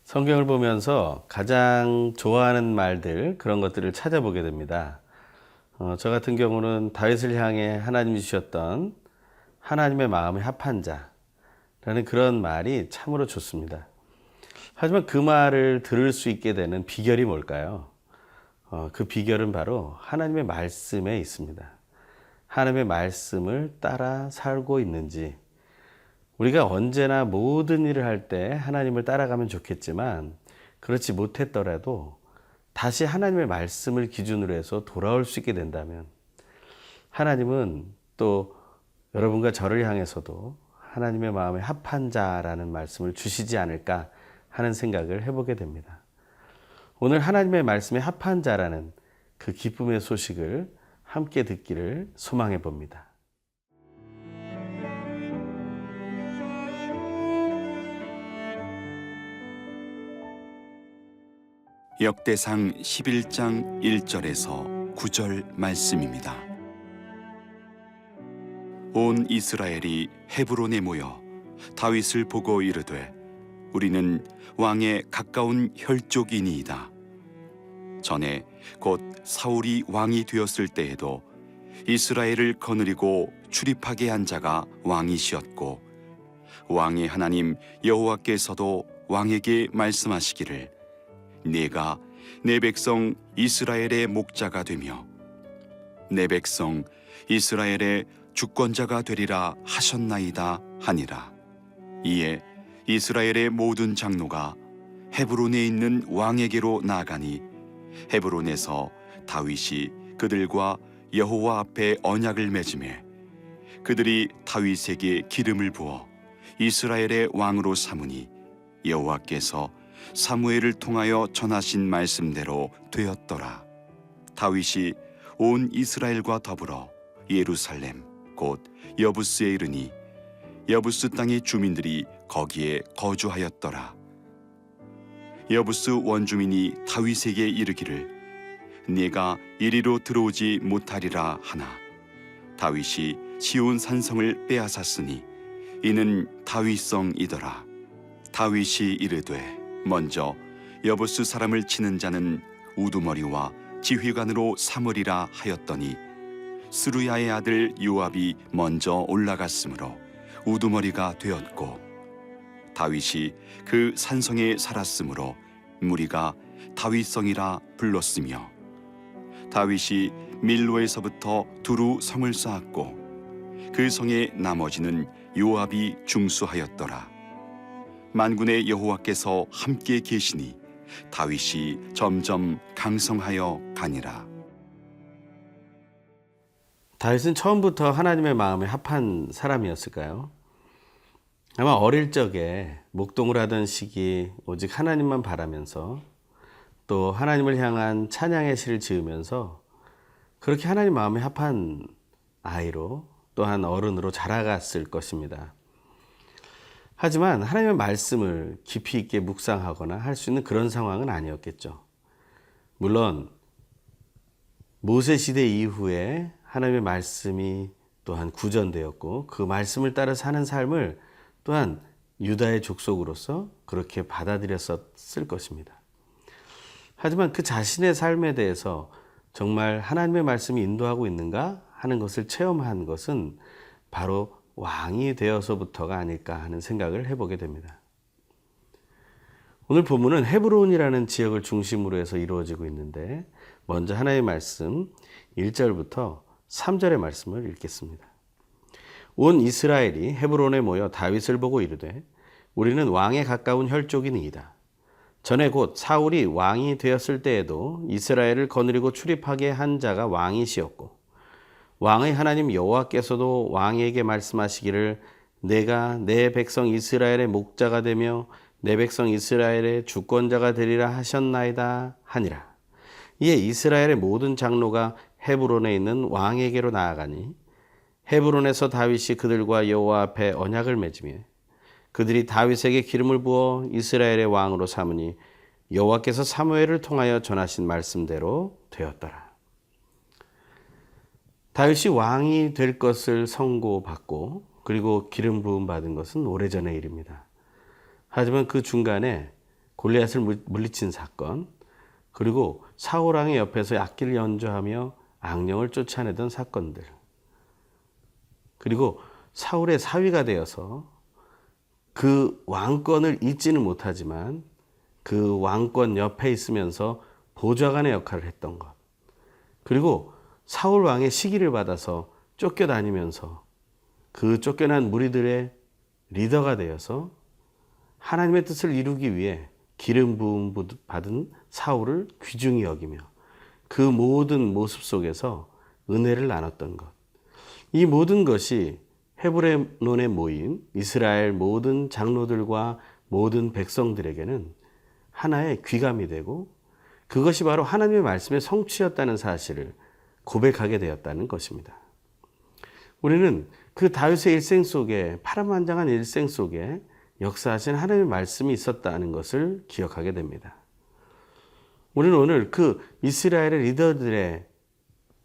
성경을 보면서 가장 좋아하는 말들, 그런 것들을 찾아보게 됩니다. 저 같은 경우는 다윗을 향해 하나님이 주셨던 하나님의 마음에 합한 자라는 그런 말이 참으로 좋습니다. 하지만 그 말을 들을 수 있게 되는 비결이 뭘까요? 그 비결은 바로 하나님의 말씀에 있습니다. 하나님의 말씀을 따라 살고 있는지, 우리가 언제나 모든 일을 할 때 하나님을 따라가면 좋겠지만 그렇지 못했더라도 다시 하나님의 말씀을 기준으로 해서 돌아올 수 있게 된다면 하나님은 또 여러분과 저를 향해서도 하나님의 마음에 합한 자라는 말씀을 주시지 않을까 하는 생각을 해보게 됩니다. 오늘 하나님의 말씀에 합한 자라는 그 기쁨의 소식을 함께 듣기를 소망해 봅니다. 역대상 11장 1절에서 9절 말씀입니다. 온 이스라엘이 헤브론에 모여 다윗을 보고 이르되 우리는 왕의 가까운 혈족이니이다. 전에 곧 사울이 왕이 되었을 때에도 이스라엘을 거느리고 출입하게 한 자가 왕이시었고 왕의 하나님 여호와께서도 왕에게 말씀하시기를 네가 내 백성 이스라엘의 목자가 되며 내 백성 이스라엘의 주권자가 되리라 하셨나이다 하니라. 이에 이스라엘의 모든 장로가 헤브론에 있는 왕에게로 나아가니 헤브론에서 다윗이 그들과 여호와 앞에 언약을 맺음에 그들이 다윗에게 기름을 부어 이스라엘의 왕으로 삼으니 여호와께서 사무엘을 통하여 전하신 말씀대로 되었더라. 다윗이 온 이스라엘과 더불어 예루살렘 곧 여부스에 이르니 여부스 땅의 주민들이 거기에 거주하였더라. 여부스 원주민이 다윗에게 이르기를 네가 이리로 들어오지 못하리라 하나 다윗이 시온 산성을 빼앗았으니 이는 다윗성이더라. 다윗이 이르되 먼저 여부스 사람을 치는 자는 우두머리와 지휘관으로 삼으리라 하였더니 스루야의 아들 요압이 먼저 올라갔으므로 우두머리가 되었고 다윗이 그 산성에 살았으므로 무리가 다윗성이라 불렀으며 다윗이 밀로에서부터 두루 성을 쌓았고 그 성의 나머지는 요압이 중수하였더라. 만군의 여호와께서 함께 계시니 다윗이 점점 강성하여 가니라. 다윗은 처음부터 하나님의 마음에 합한 사람이었을까요? 아마 어릴 적에 목동을 하던 시기 오직 하나님만 바라면서 또 하나님을 향한 찬양의 시를 지으면서 그렇게 하나님 마음에 합한 아이로 또한 어른으로 자라갔을 것입니다. 하지만 하나님의 말씀을 깊이 있게 묵상하거나 할 수 있는 그런 상황은 아니었겠죠. 물론 모세 시대 이후에 하나님의 말씀이 또한 구전되었고 그 말씀을 따라 사는 삶을 또한 유다의 족속으로서 그렇게 받아들였었을 것입니다. 하지만 그 자신의 삶에 대해서 정말 하나님의 말씀이 인도하고 있는가 하는 것을 체험한 것은 바로 왕이 되어서부터가 아닐까 하는 생각을 해보게 됩니다. 오늘 본문은 헤브론이라는 지역을 중심으로 해서 이루어지고 있는데 먼저 하나님의 말씀 1절부터 3절의 말씀을 읽겠습니다. 온 이스라엘이 헤브론에 모여 다윗을 보고 이르되 우리는 왕에 가까운 혈족이니이다. 전에 곧 사울이 왕이 되었을 때에도 이스라엘을 거느리고 출입하게 한 자가 왕이시었고 왕의 하나님 여호와께서도 왕에게 말씀하시기를 내가 내 백성 이스라엘의 목자가 되며 내 백성 이스라엘의 주권자가 되리라 하셨나이다 하니라. 이에 이스라엘의 모든 장로가 헤브론에 있는 왕에게로 나아가니 헤브론에서 다윗이 그들과 여호와 앞에 언약을 맺으며 그들이 다윗에게 기름을 부어 이스라엘의 왕으로 삼으니 여호와께서 사무엘을 통하여 전하신 말씀대로 되었더라. 다윗이 왕이 될 것을 선고받고 그리고 기름 부음 받은 것은 오래전의 일입니다. 하지만 그 중간에 골리앗을 물리친 사건, 그리고 사울 왕의 옆에서 악기를 연주하며 악령을 쫓아내던 사건들, 그리고 사울의 사위가 되어서 그 왕권을 잊지는 못하지만 그 왕권 옆에 있으면서 보좌관의 역할을 했던 것, 그리고 사울 왕의 시기를 받아서 쫓겨다니면서 그 쫓겨난 무리들의 리더가 되어서 하나님의 뜻을 이루기 위해 기름 부음 받은 사울을 귀중히 여기며 그 모든 모습 속에서 은혜를 나눴던 것, 이 모든 것이 헤브론에 모인 이스라엘 모든 장로들과 모든 백성들에게는 하나의 귀감이 되고 그것이 바로 하나님의 말씀의 성취였다는 사실을 고백하게 되었다는 것입니다. 우리는 그 다윗의 일생 속에, 파란만장한 일생 속에 역사하신 하나님의 말씀이 있었다는 것을 기억하게 됩니다. 우리는 오늘 그 이스라엘의 리더들의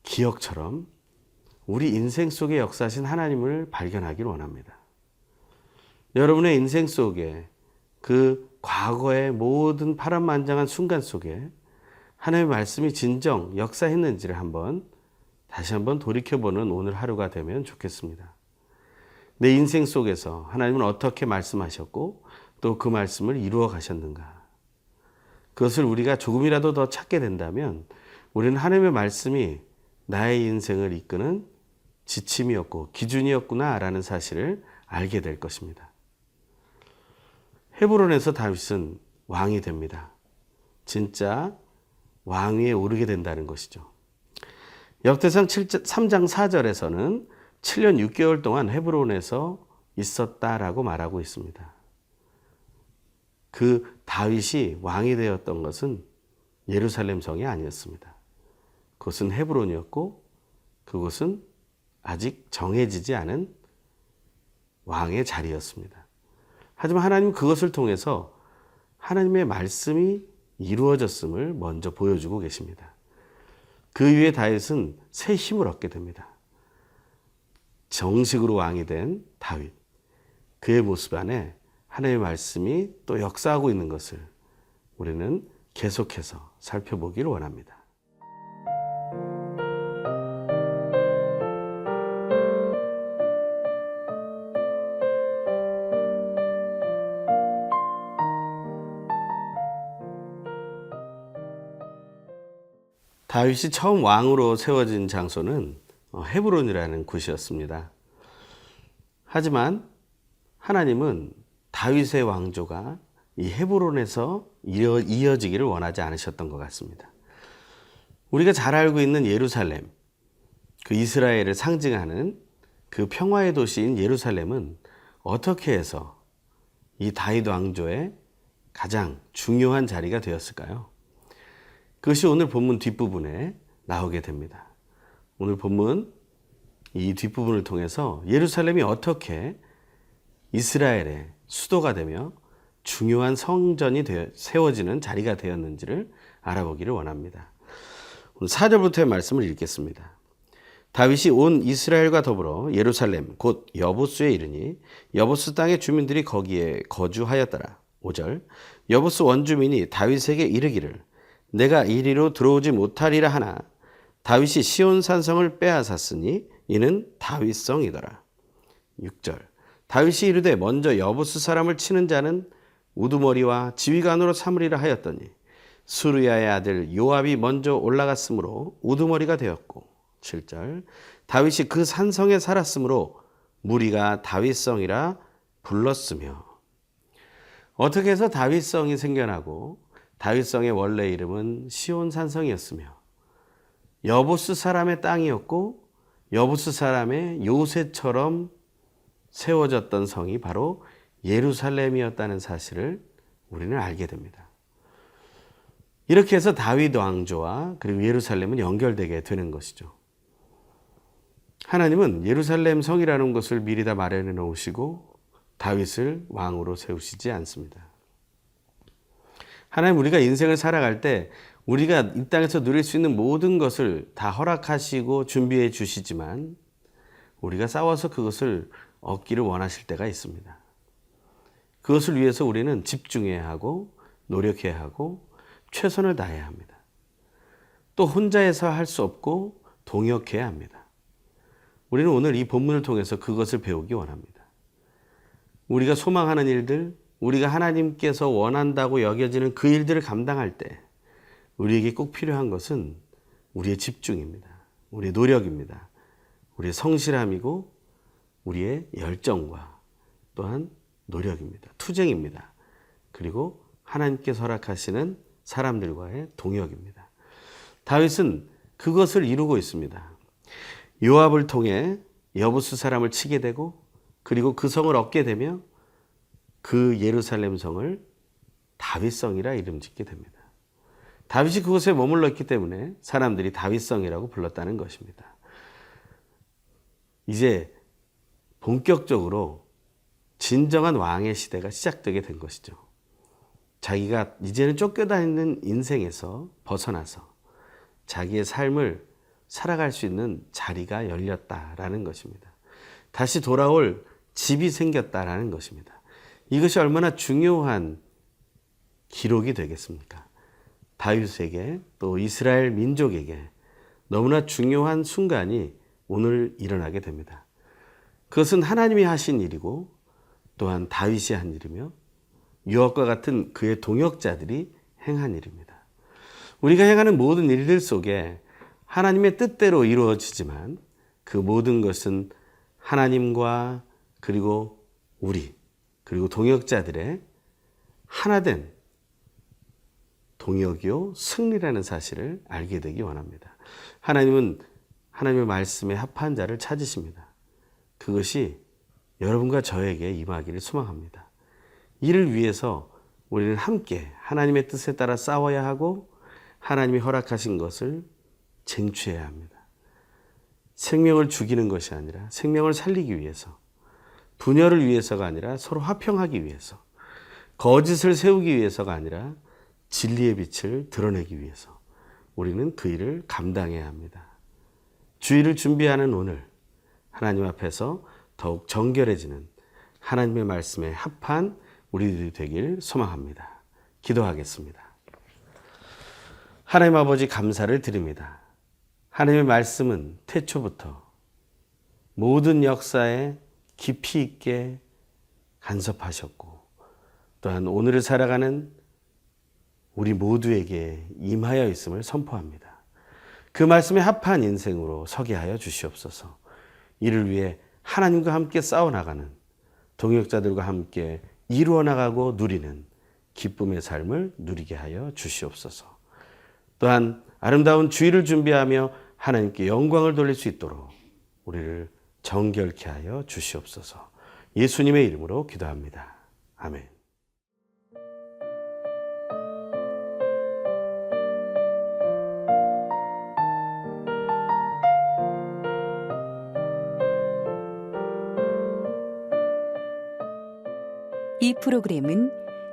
기억처럼 우리 인생 속에 역사하신 하나님을 발견하기를 원합니다. 여러분의 인생 속에 그 과거의 모든 파란만장한 순간 속에 하나님의 말씀이 진정 역사했는지를 다시 한번 돌이켜보는 오늘 하루가 되면 좋겠습니다. 내 인생 속에서 하나님은 어떻게 말씀하셨고 또 그 말씀을 이루어 가셨는가? 그것을 우리가 조금이라도 더 찾게 된다면 우리는 하나님의 말씀이 나의 인생을 이끄는 지침이었고 기준이었구나라는 사실을 알게 될 것입니다. 헤브론에서 다윗은 왕이 됩니다. 진짜 왕위에 오르게 된다는 것이죠. 역대상 3장 4절에서는 7년 6개월 동안 헤브론에서 있었다라고 말하고 있습니다. 그 다윗이 왕이 되었던 것은 예루살렘 성이 아니었습니다. 그것은 헤브론이었고 그것은 아직 정해지지 않은 왕의 자리였습니다. 하지만 하나님은 그것을 통해서 하나님의 말씀이 이루어졌음을 먼저 보여주고 계십니다. 그 이후에 다윗은 새 힘을 얻게 됩니다. 정식으로 왕이 된 다윗, 그의 모습 안에 하나님의 말씀이 또 역사하고 있는 것을 우리는 계속해서 살펴보기를 원합니다. 다윗이 처음 왕으로 세워진 장소는 헤브론이라는 곳이었습니다. 하지만 하나님은 다윗의 왕조가 이 헤브론에서 이어지기를 원하지 않으셨던 것 같습니다. 우리가 잘 알고 있는 예루살렘, 그 이스라엘을 상징하는 그 평화의 도시인 예루살렘은 어떻게 해서 이 다윗 왕조의 가장 중요한 자리가 되었을까요? 그것이 오늘 본문 뒷부분에 나오게 됩니다. 오늘 본문 이 뒷부분을 통해서 예루살렘이 어떻게 이스라엘의 수도가 되며 중요한 성전이 세워지는 자리가 되었는지를 알아보기를 원합니다. 오늘 4절부터의 말씀을 읽겠습니다. 다윗이 온 이스라엘과 더불어 예루살렘 곧 여보스에 이르니 여보스 땅의 주민들이 거기에 거주하였더라. 5절 여보스 원주민이 다윗에게 이르기를 내가 이리로 들어오지 못하리라 하나 다윗이 시온 산성을 빼앗았으니 이는 다윗성이더라. 6절 다윗이 이르되 먼저 여보스 사람을 치는 자는 우두머리와 지휘관으로 삼으리라 하였더니 수르야의 아들 요압이 먼저 올라갔으므로 우두머리가 되었고 7절 다윗이 그 산성에 살았으므로 무리가 다윗성이라 불렀으며. 어떻게 해서 다윗성이 생겨나고 다윗성의 원래 이름은 시온 산성이었으며 여보스 사람의 땅이었고 여보스 사람의 요새처럼 세워졌던 성이 바로 예루살렘이었다는 사실을 우리는 알게 됩니다. 이렇게 해서 다윗 왕조와 그리고 예루살렘은 연결되게 되는 것이죠. 하나님은 예루살렘 성이라는 것을 미리 다 마련해 놓으시고 다윗을 왕으로 세우시지 않습니다. 하나님 우리가 인생을 살아갈 때 우리가 이 땅에서 누릴 수 있는 모든 것을 다 허락하시고 준비해 주시지만 우리가 싸워서 그것을 얻기를 원하실 때가 있습니다. 그것을 위해서 우리는 집중해야 하고 노력해야 하고 최선을 다해야 합니다. 또 혼자서 할 수 없고 동역해야 합니다. 우리는 오늘 이 본문을 통해서 그것을 배우기 원합니다. 우리가 소망하는 일들, 우리가 하나님께서 원한다고 여겨지는 그 일들을 감당할 때 우리에게 꼭 필요한 것은 우리의 집중입니다. 우리의 노력입니다. 우리의 성실함이고 우리의 열정과 또한 노력입니다. 투쟁입니다. 그리고 하나님께서 허락하시는 사람들과의 동역입니다. 다윗은 그것을 이루고 있습니다. 요압을 통해 여부스 사람을 치게 되고 그리고 그 성을 얻게 되며 그 예루살렘 성을 다윗성이라 이름 짓게 됩니다. 다윗이 그곳에 머물러 있기 때문에 사람들이 다윗성이라고 불렀다는 것입니다. 이제 본격적으로 진정한 왕의 시대가 시작되게 된 것이죠. 자기가 이제는 쫓겨다니는 인생에서 벗어나서 자기의 삶을 살아갈 수 있는 자리가 열렸다라는 것입니다. 다시 돌아올 집이 생겼다라는 것입니다. 이것이 얼마나 중요한 기록이 되겠습니까? 다윗에게 또 이스라엘 민족에게 너무나 중요한 순간이 오늘 일어나게 됩니다. 그것은 하나님이 하신 일이고 또한 다윗이 한 일이며 요압과 같은 그의 동역자들이 행한 일입니다. 우리가 행하는 모든 일들 속에 하나님의 뜻대로 이루어지지만 그 모든 것은 하나님과 그리고 우리 그리고 동역자들의 하나된 동역이요 승리라는 사실을 알게 되기 원합니다. 하나님은 하나님의 말씀에 합한 자를 찾으십니다. 그것이 여러분과 저에게 임하기를 소망합니다. 이를 위해서 우리는 함께 하나님의 뜻에 따라 싸워야 하고 하나님이 허락하신 것을 쟁취해야 합니다. 생명을 죽이는 것이 아니라 생명을 살리기 위해서, 분열을 위해서가 아니라 서로 화평하기 위해서, 거짓을 세우기 위해서가 아니라 진리의 빛을 드러내기 위해서 우리는 그 일을 감당해야 합니다. 주일을 준비하는 오늘 하나님 앞에서 더욱 정결해지는 하나님의 말씀에 합한 우리들이 되길 소망합니다. 기도하겠습니다. 하나님 아버지 감사를 드립니다. 하나님의 말씀은 태초부터 모든 역사에 깊이 있게 간섭하셨고 또한 오늘을 살아가는 우리 모두에게 임하여 있음을 선포합니다. 그 말씀에 합한 인생으로 서게 하여 주시옵소서. 이를 위해 하나님과 함께 싸워나가는 동역자들과 함께 이루어나가고 누리는 기쁨의 삶을 누리게 하여 주시옵소서. 또한 아름다운 주일을 준비하며 하나님께 영광을 돌릴 수 있도록 우리를 정결케 하여 주시옵소서. 예수님의 이름으로 기도합니다. 아멘. 이 프로그램은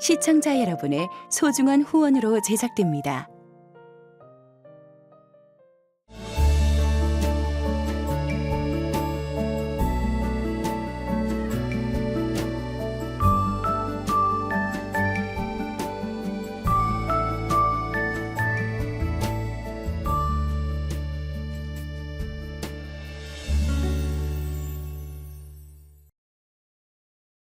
시청자 여러분의 소중한 후원으로 제작됩니다.